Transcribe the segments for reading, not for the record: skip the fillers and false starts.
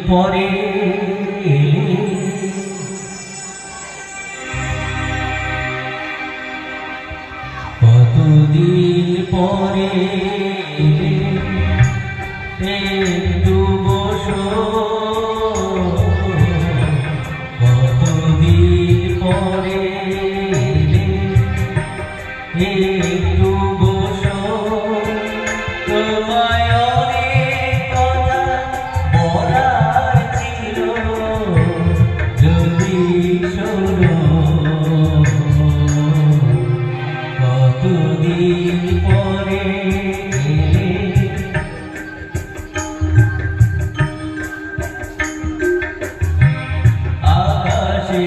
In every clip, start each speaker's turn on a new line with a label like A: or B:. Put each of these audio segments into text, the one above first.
A: পরে কতদিন পরে একটু বসো, কতদিন পরে একটু বসো, তোমায় অনেক কথা বলার ছিল, যদি শোনো কতদিন পরে আকাশে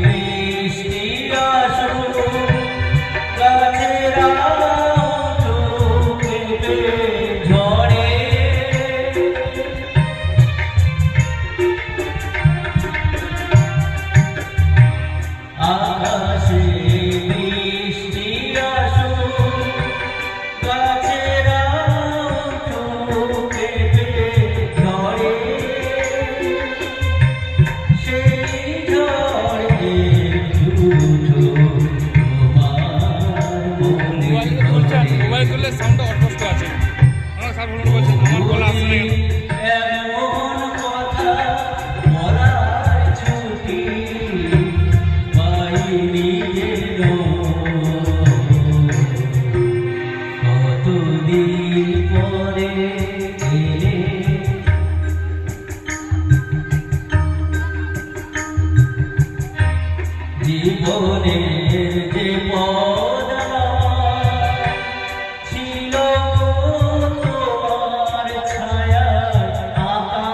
A: বৃষ্টি আসুক, গাছের চোখে ঝড়ে আকাশে বৃষ্টি আসুক, গাছের চোখে ঝড়ে সেই ঝড়ে
B: মোবাইল করলে সাউন্ডটা অস্পষ্ট আছে। স্যার বলছেন আমার গলা আসলে
A: এমন কথা বলার ছুটি পাইনি যেন, কতদিন পরে এলে জীবনের যে পদ ছিল তোমার ছায়ায় আঁকা,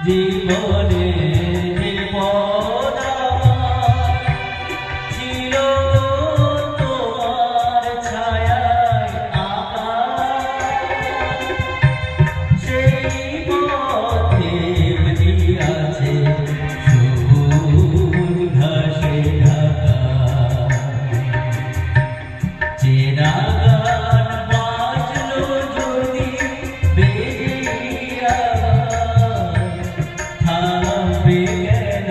A: জীবনের যে পদ ছিল তোমার ছায়ায় আঁকা, সেই পথে আছে সবুজ ঘাসে ঢাকা, চেনা গান বাজলো যদি বেরিয়ে থামবে কেন,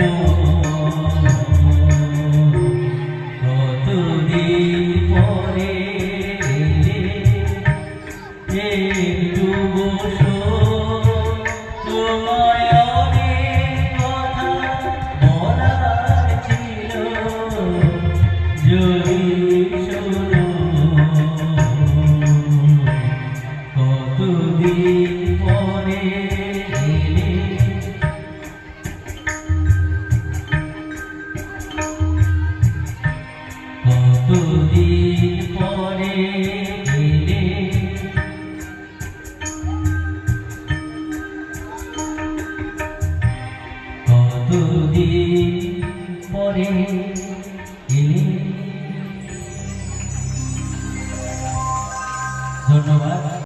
A: কতদিন পরে একটু বসো, তোমায় অনেক কথা বলার ছিল, যদি শোনো কতদিন পরে এলে, কতদিন পরে এলে, কতদিন পরে এলে। ধন্যবাদ।